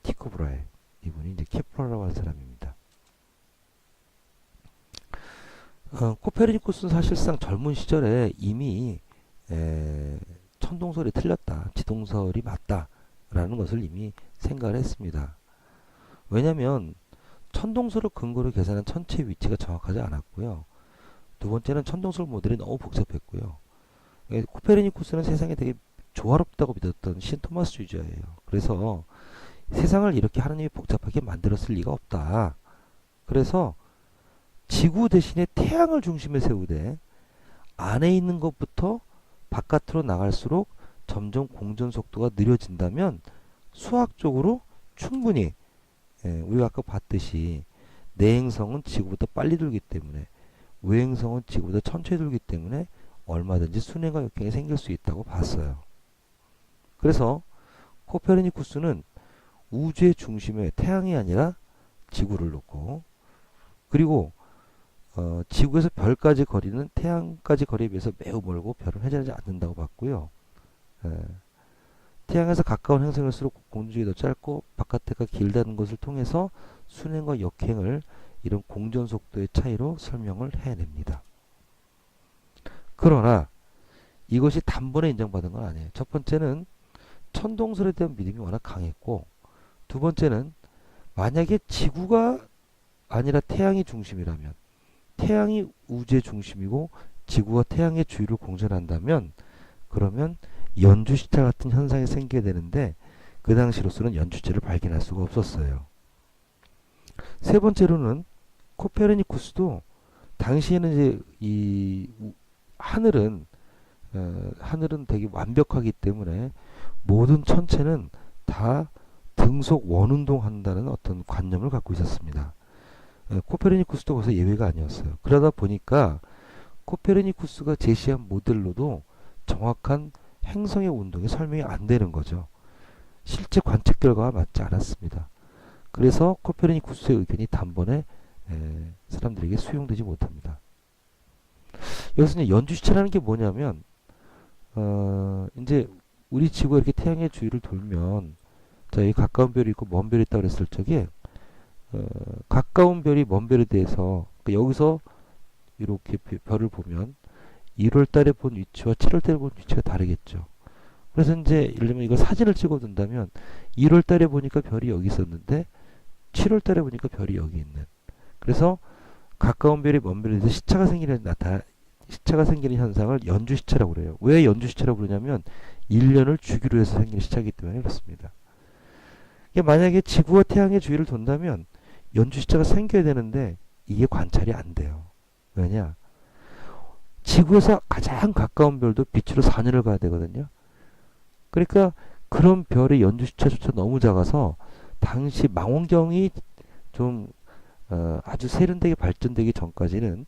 티코 브라이, 이분이 이제 케플러라고 하는 사람입니다. 코페르니쿠스는 사실상 젊은 시절에 이미 천동설이 틀렸다, 지동설이 맞다라는 것을 이미 생각을 했습니다. 왜냐하면 천동설을 근거로 계산한 천체의 위치가 정확하지 않았고요. 두 번째는 천동설 모델이 너무 복잡했고요. 코페르니쿠스는 세상에 되게 조화롭다고 믿었던 신토마스주의자예요. 그래서 세상을 이렇게 하나님이 복잡하게 만들었을 리가 없다. 그래서 지구 대신에 태양을 중심에 세우되 안에 있는 것부터 바깥으로 나갈수록 점점 공전 속도가 느려진다면 수학적으로 충분히, 우리가 아까 봤듯이 내행성은 지구보다 빨리 돌기 때문에, 외행성은 지구보다 천천히 돌기 때문에 얼마든지 순행과 역행이 생길 수 있다고 봤어요. 그래서 코페르니쿠스는 우주의 중심에 태양이 아니라 지구를 놓고, 그리고 지구에서 별까지 거리는 태양까지 거리에 비해서 매우 멀고 별은 회전하지 않는다고 봤고요. 태양에서 가까운 행성일수록 공중이 더 짧고 바깥에가 길다는 것을 통해서 순행과 역행을 이런 공전 속도의 차이로 설명을 해냅니다. 그러나 이것이 단번에 인정받은 건 아니에요. 첫 번째는 천동설에 대한 믿음이 워낙 강했고, 두 번째는 만약에 지구가 아니라 태양이 중심이라면, 태양이 우주의 중심이고 지구가 태양의 주위를 공전한다면, 그러면 연주시차 같은 현상이 생기게 되는데, 그 당시로서는 연주체를 발견할 수가 없었어요. 세 번째로는 코페르니쿠스도 당시에는 이제 이 하늘은 되게 완벽하기 때문에 모든 천체는 다 등속 원운동한다는 어떤 관념을 갖고 있었습니다. 코페르니쿠스도 거기서 예외가 아니었어요. 그러다 보니까 코페르니쿠스가 제시한 모델로도 정확한 행성의 운동이 설명이 안 되는 거죠. 실제 관측 결과와 맞지 않았습니다. 그래서 코페르니쿠스의 의견이 단번에 사람들에게 수용되지 못합니다. 여기서 이제 연주시차라는 게 뭐냐면, 이제 우리 지구가 이렇게 태양의 주위를 돌면 자, 이 가까운 별이 있고 먼 별이 있다 그랬을 적에 가까운 별이 먼 별에 대해서 여기서 이렇게 별을 보면 1월 달에 본 위치와 7월 달에 본 위치가 다르겠죠. 그래서 이제 예를 들면 이거 사진을 찍어둔다면 1월 달에 보니까 별이 여기 있었는데 7월 달에 보니까 별이 여기 있는. 그래서 가까운 별이 먼 별에 대해서 시차가 생기는 현상을 연주시차라고 그래요. 왜 연주시차라고 그러냐면 1년을 주기로 해서 생기는 시차이기 때문에 그렇습니다. 만약에 지구와 태양의 주위를 돈다면 연주시차가 생겨야 되는데 이게 관찰이 안 돼요. 왜냐? 지구에서 가장 가까운 별도 빛으로 4년을 가야 되거든요. 그러니까 그런 별의 연주시차조차 너무 작아서 당시 망원경이 좀 아주 세련되게 발전되기 전까지는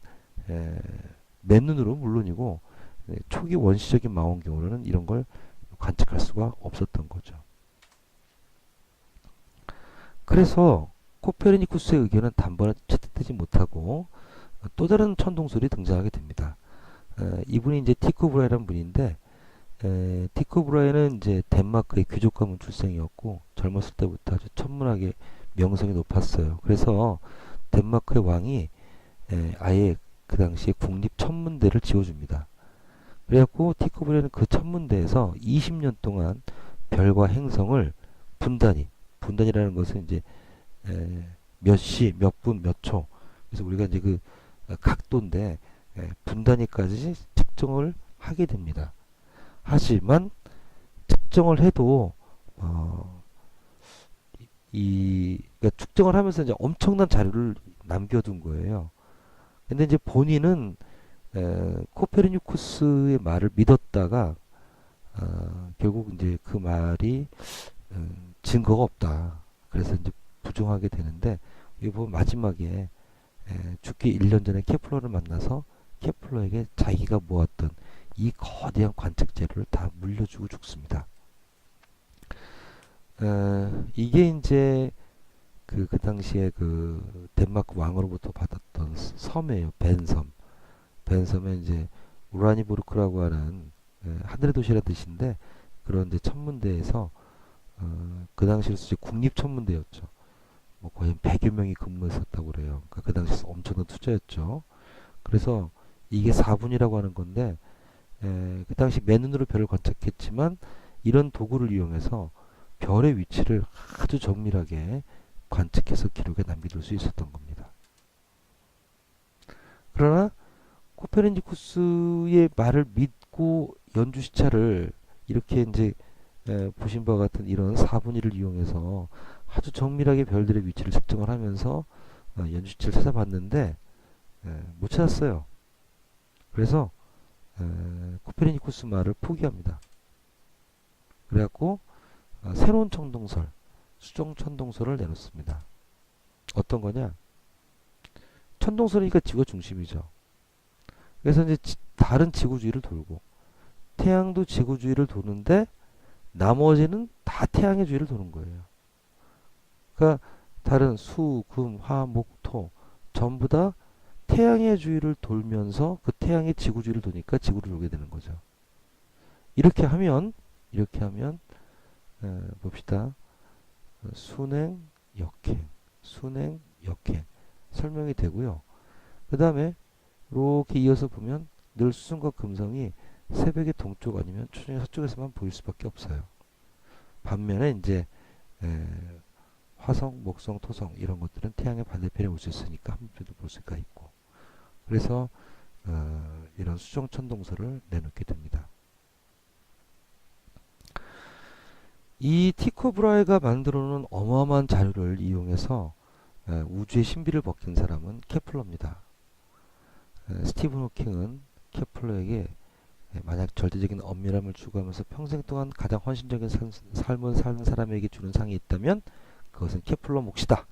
맨눈으로 물론이고 초기 원시적인 망원경으로는 이런 걸 관측할 수가 없었던 거죠. 그래서 코페르니쿠스의 의견은 단번에 채택되지 못하고 또 다른 천동설이 등장하게 됩니다. 이분이 이제 티코 브라이라는 분인데 티코 브라이는 이제 덴마크의 귀족 가문 출생이었고 젊었을 때부터 아주 천문학의 명성이 높았어요. 그래서 덴마크의 왕이 아예 그 당시에 국립 천문대를 지어줍니다. 그래갖고 티코 브라이는 그 천문대에서 20년 동안 별과 행성을 분단이라는 것은 이제 몇 시, 몇 분, 몇 초. 그래서 우리가 이제 그 각도인데 분단위까지 측정을 하게 됩니다. 하지만 측정을 해도 그러니까 측정을 하면서 이제 엄청난 자료를 남겨둔 거예요. 근데 이제 본인은 코페르니쿠스의 말을 믿었다가 결국 이제 그 말이 증거가 없다. 그래서 이제 부정하게 되는데 여기 보면 마지막에 죽기 1년 전에 케플러를 만나서 케플러에게 자기가 모았던 이 거대한 관측 재료를 다 물려주고 죽습니다. 이게 이제 그 당시에 그 덴마크 왕으로부터 받았던 섬이에요. 벤섬. 벤섬에 이제 우라니부르크라고 하는 하늘의 도시라는 뜻인데 그런 이제 천문대에서 그 당시로서 이제 국립천문대였죠. 뭐 거의 100여 명이 근무했었다고 그래요. 그러니까 그 당시에 엄청난 투자였죠. 그래서 이게 4분이라고 하는 건데 그 당시 맨눈으로 별을 관측했지만 이런 도구를 이용해서 별의 위치를 아주 정밀하게 관측해서 기록에 남겨둘 수 있었던 겁니다. 그러나 코페르니쿠스의 말을 믿고 연주시차를 이렇게 이제 보신 바와 같은 이런 4분위를 이용해서 아주 정밀하게 별들의 위치를 측정을 하면서 연주시차를 찾아봤는데 못 찾았어요. 그래서 코페르니쿠스 말을 포기합니다. 그래갖고 새로운 천동설, 수정 천동설을 내놓습니다. 어떤 거냐? 천동설이니까 지구가 중심이죠. 그래서 이제 다른 지구 주위를 돌고 태양도 지구 주위를 도는데 나머지는 다 태양의 주위를 도는 거예요. 그러니까 다른 수, 금, 화, 목, 토 전부 다 태양의 주위를 돌면서 그 태양의 지구 주위를 도니까 지구를 돌게 되는 거죠. 이렇게 하면 봅시다. 순행, 역행, 순행, 역행 설명이 되고요. 그 다음에 이렇게 이어서 보면 늘 수성과 금성이 새벽의 동쪽 아니면 초저녁 서쪽에서만 보일 수밖에 없어요. 반면에 이제 화성, 목성, 토성 이런 것들은 태양의 반대편에 올 수 있으니까 한편도 볼 수가 있고 그래서 이런 수정 천동설을 내놓게 됩니다. 이 티코 브라이가 만들어 놓은 어마어마한 자료를 이용해서 우주의 신비를 벗긴 사람은 케플러입니다. 스티븐 호킹은 케플러에게 만약 절대적인 엄밀함을 추구하면서 평생 동안 가장 헌신적인 삶을 사는 사람에게 주는 상이 있다면 그것은 케플러 몫이다.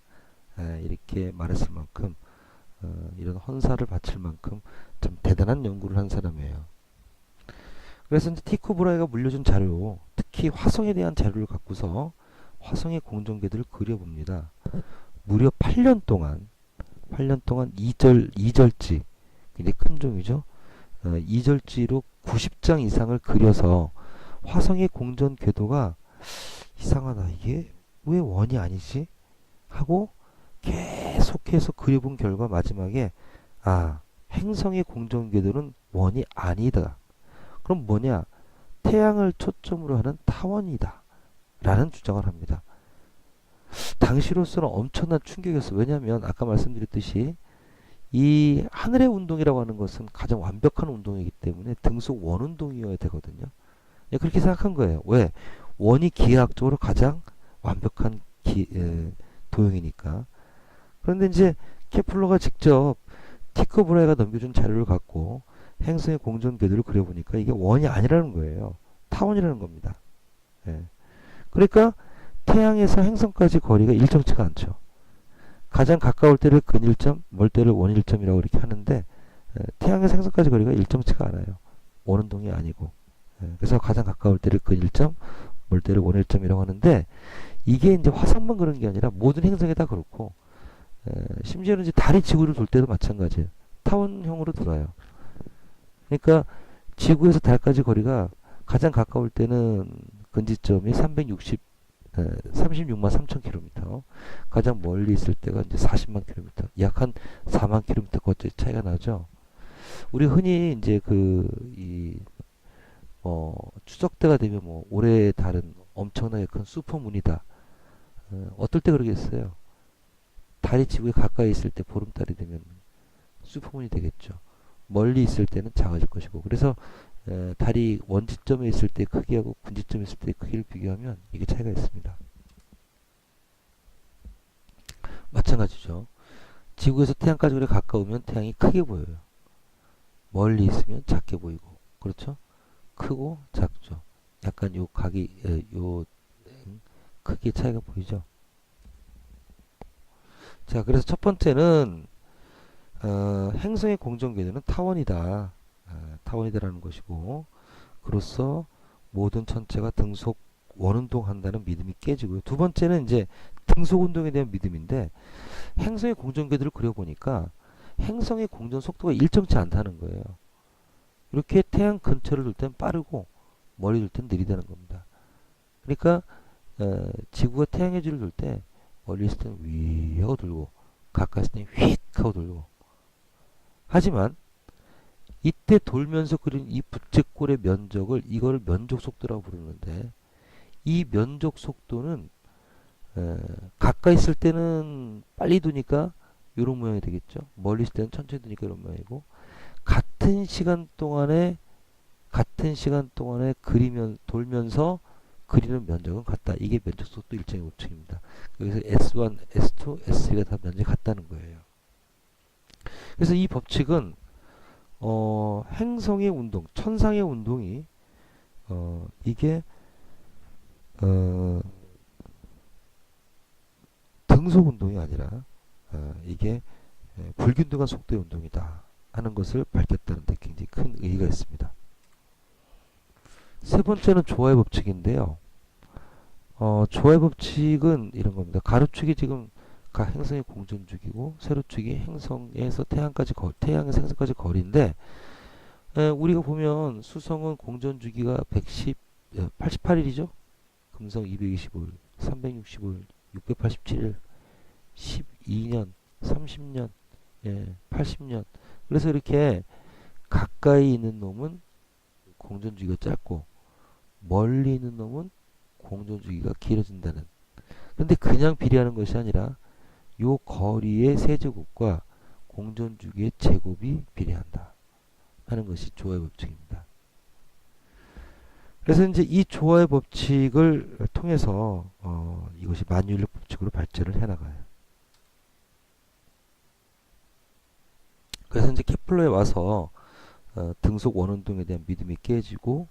이렇게 말했을 만큼 이런 헌사를 바칠 만큼 참 대단한 연구를 한 사람이에요. 그래서 이제 티코 브라이가 물려준 자료, 특히 화성에 대한 자료를 갖고서 화성의 공전궤도를 그려봅니다. 무려 8년 동안 2절지 굉장히 큰 종이죠. 2절지로 90장 이상을 그려서 화성의 공전 궤도가 이상하다. 이게 왜 원이 아니지? 하고 계속해서 그려본 결과 마지막에 아, 행성의 공전궤도는 원이 아니다. 그럼 뭐냐? 태양을 초점으로 하는 타원이다. 라는 주장을 합니다. 당시로서는 엄청난 충격이었어요. 왜냐하면 아까 말씀드렸듯이 이 하늘의 운동이라고 하는 것은 가장 완벽한 운동이기 때문에 등속 원운동이어야 되거든요. 예, 그렇게 생각한 거예요. 왜? 원이 기하학적으로 가장 완벽한 도형이니까. 그런데 이제 케플러가 직접 티커 브라이가 넘겨준 자료를 갖고 행성의 공전 궤도를 그려보니까 이게 원이 아니라는 거예요. 타원이라는 겁니다. 예. 그러니까 태양에서 행성까지 거리가 일정치가 않죠. 가장 가까울 때를 근일점, 멀 때를 원일점이라고 이렇게 하는데 태양에서 행성까지 거리가 일정치가 않아요. 원운동이 아니고. 그래서 가장 가까울 때를 근일점, 멀 때를 원일점이라고 하는데 이게 이제 화성만 그런 게 아니라 모든 행성에 다 그렇고 심지어는 이제 달이 지구를 돌 때도 마찬가지예요. 타원형으로 돌아요. 그러니까 지구에서 달까지 거리가 가장 가까울 때는 근지점이 36만 3천 킬로미터. 가장 멀리 있을 때가 이제 40만 킬로미터. 약 한 4만 킬로미터 거치 차이가 나죠. 우리 흔히 이제 추석 때가 되면 뭐 올해 달은 엄청나게 큰 슈퍼문이다. 어떨 때 그러겠어요? 달이 지구에 가까이 있을 때 보름달이 되면 슈퍼문이 되겠죠. 멀리 있을 때는 작아질 것이고. 그래서 달이 원지점에 있을 때 크기하고 군지점에 있을 때 크기를 비교하면 이게 차이가 있습니다. 마찬가지죠. 지구에서 태양까지 그래 가까우면 태양이 크게 보여요. 멀리 있으면 작게 보이고. 그렇죠? 크고 작죠. 약간 요 각이 요 크기의 차이가 보이죠. 자, 그래서 첫 번째는 행성의 공전궤도는 타원이다. 타원이다라는 것이고, 그로써 모든 천체가 등속 원운동한다는 믿음이 깨지고요. 두 번째는 이제 등속 운동에 대한 믿음인데 행성의 공전궤도를 그려보니까 행성의 공전 속도가 일정치 않다는 거예요. 이렇게 태양 근처를 돌 땐 빠르고 멀리 돌 땐 느리다는 겁니다. 그러니까 지구가 태양의 주를 돌 때 멀리 있을 때는 위 하고 돌고 가까이 있을 때는 휙 하고 돌고 하지만 이때 돌면서 그린 이 부채꼴의 면적을 이거를 면적 속도라고 부르는데 이 면적 속도는 가까이 있을 때는 빨리 도니까 이런 모양이 되겠죠. 멀리 있을 때는 천천히 도니까 이런 모양이고 같은 시간 동안에 그리면 돌면서 그리는 면적은 같다. 이게 면적 속도 일정의 법칙입니다. 여기서 S1, S2, S3가 다 면적이 같다는 거예요. 그래서 이 법칙은 행성의 운동, 천상의 운동이 이게 등속 운동이 아니라 이게 불균등한 속도의 운동이다 하는 것을 밝혔다는 데 굉장히 큰 의의가 있습니다. 세 번째는 조화의 법칙인데요. 조화의 법칙은 이런 겁니다. 가로축이 지금 각 행성의 공전주기고 세로축이 행성에서 태양에서 행성까지 거리인데 우리가 보면 수성은 공전주기가 88일이죠. 금성 225일, 365일, 687일, 12년, 30년, 80년. 그래서 이렇게 가까이 있는 놈은 공전주기가 짧고 멀리 있는 놈은 공전주기가 길어진다는. 근데 그냥 비례하는 것이 아니라 요 거리의 세제곱과 공전주기의 제곱이 비례한다 하는 것이 조화의 법칙입니다. 그래서 이제 이 조화의 법칙을 통해서 이것이 만유인력 법칙으로 발전을 해나가요. 그래서 이제 케플러에 와서 등속 원운동에 대한 믿음이 깨지고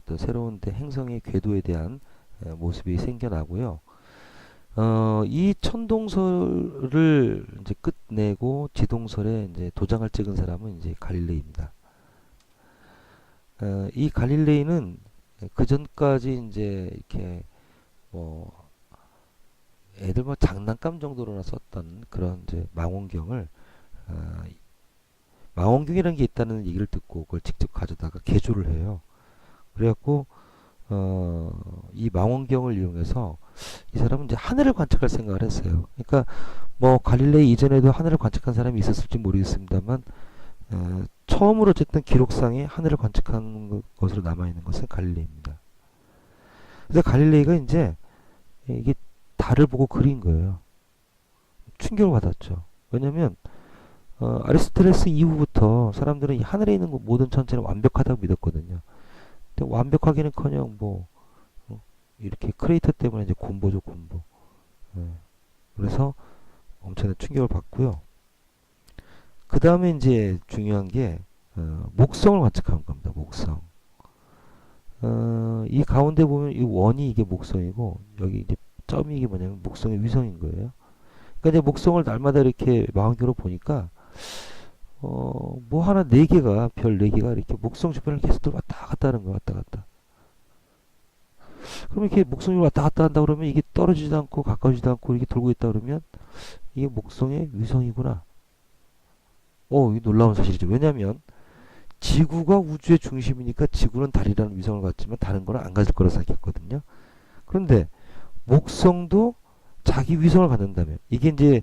또 새로운 행성의 궤도에 대한 모습이 생겨나고요. 이 천동설을 이제 끝내고 지동설에 이제 도장을 찍은 사람은 이제 갈릴레이입니다. 이 갈릴레이는 그 전까지 이제 이렇게 뭐 애들 뭐 장난감 정도로나 썼던 그런 이제 망원경을 망원경이라는 게 있다는 얘기를 듣고 그걸 직접 가져다가 개조를 해요. 그래갖고 이 망원경을 이용해서 이 사람은 이제 하늘을 관측할 생각을 했어요. 그러니까 뭐 갈릴레이 이전에도 하늘을 관측한 사람이 있었을지 모르겠습니다만 처음으로 어쨌든 기록상에 하늘을 관측한 것으로 남아있는 것은 갈릴레이입니다. 그래서 갈릴레이가 이제 이게 달을 보고 그린 거예요. 충격을 받았죠. 왜냐면 아리스토텔레스 이후부터 사람들은 이 하늘에 있는 모든 천체는 완벽하다고 믿었거든요. 근데 완벽하기는커녕 뭐 이렇게 크레이터 때문에 이제 곰보죠, 곰보. 예. 그래서 엄청난 충격을 받고요. 그 다음에 이제 중요한 게 목성을 관측한 겁니다. 목성. 이 가운데 보면 이 원이 이게 목성이고 여기 이제 점이 이게 뭐냐면 목성의 위성인 거예요. 그러니까 이제 목성을 날마다 이렇게 망원경으로 보니까 뭐 하나 네 개가 별 네 개가 이렇게 목성 주변을 계속 왔다 갔다 하는 거 왔다 갔다. 그럼 이렇게 목성이 왔다 갔다 한다 그러면 이게 떨어지지도 않고 가까워지지도 않고 이렇게 돌고 있다 그러면 이게 목성의 위성이구나. 이게 놀라운 사실이죠. 왜냐하면 지구가 우주의 중심이니까 지구는 달이라는 위성을 갖지만 다른 거는 안 가질 거라 생각했거든요. 그런데 목성도 자기 위성을 갖는다면 이게 이제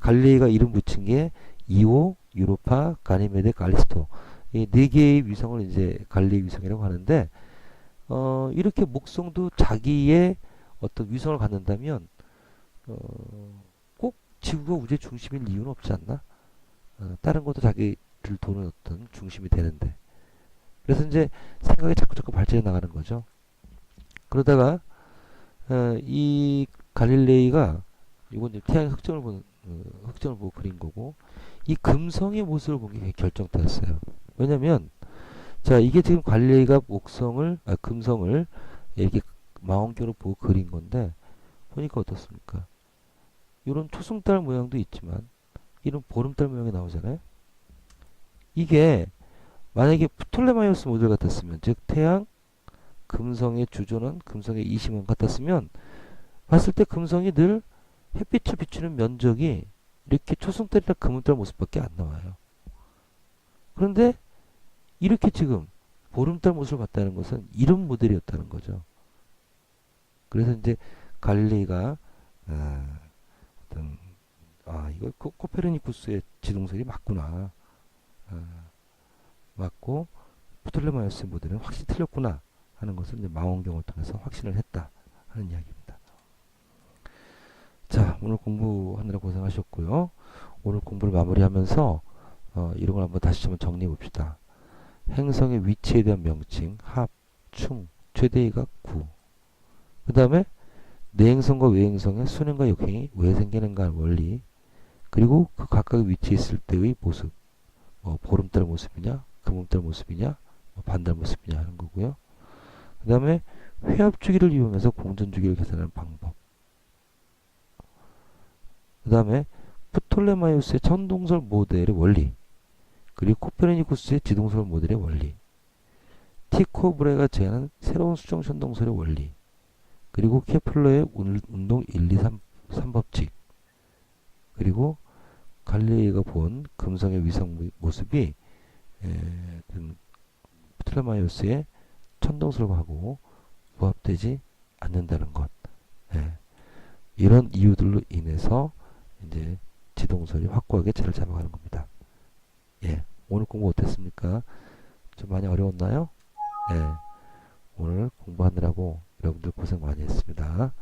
갈릴레이가 이름 붙인 게 이오, 유로파, 가니메데, 칼리스토 이 네 개의 위성을 이제 갈릴레이 위성이라고 하는데 이렇게 목성도 자기의 어떤 위성을 갖는다면 꼭 지구가 우주의 중심일 이유는 없지 않나? 다른 것도 자기를 도는 어떤 중심이 되는데 그래서 이제 생각이 자꾸 발전해 나가는 거죠. 그러다가 이 갈릴레이가 이건 이제 태양의 흑점을 보고 그린 거고 이 금성의 모습을 본 게 결정타였어요. 왜냐면 자 이게 지금 갈릴레이가 금성을 이렇게 망원경으로 보고 그린 건데 보니까 어떻습니까? 이런 초승달 모양도 있지만 이런 보름달 모양이 나오잖아요. 이게 만약에 프톨레마이오스 모델 같았으면 즉 태양 금성의 주조는 금성의 이심원 같았으면 봤을 때 금성이 늘 햇빛을 비추는 면적이 이렇게 초승달이나 금운달 모습밖에 안 나와요. 그런데 이렇게 지금 보름달 모습을 봤다는 것은 이런 모델이었다는 거죠. 그래서 이제 갈릴레이가 어떤 이거 코페르니쿠스의 지동설이 맞구나. 맞고 프톨레마이오스 모델은 확실히 틀렸구나 하는 것을 이제 망원경을 통해서 확신을 했다 하는 이야기입니다. 자, 오늘 공부하느라 고생하셨고요. 오늘 공부를 마무리하면서 이런 걸 한번 다시 한번 정리해 봅시다. 행성의 위치에 대한 명칭, 합, 충, 최대위가 9. 그 다음에 내행성과 외행성의 순행과 역행이 왜 생기는가 하는 원리, 그리고 그 각각의 위치에 있을 때의 모습, 보름달 모습이냐, 금음달 모습이냐, 반달 모습이냐 하는 거고요. 그 다음에 회합주기를 이용해서 공전주기를 계산하는 방법. 그 다음에 프톨레마이오스의 천동설 모델의 원리, 그리고 코페르니쿠스의 지동설 모델의 원리, 티코 브레가 제안한 새로운 수정 천동설의 원리, 그리고 케플러의 운동 1, 2, 3법칙, 그리고 갈릴레이가 본 금성의 위성 모습이 프톨레마이오스의 천동설하고 부합되지 않는다는 것. 이런 이유들로 인해서 이제 지동설이 확고하게 자리를 잡아가는 겁니다. 오늘 공부 어땠습니까? 좀 많이 어려웠나요? 오늘 공부하느라고 여러분들 고생 많이 했습니다.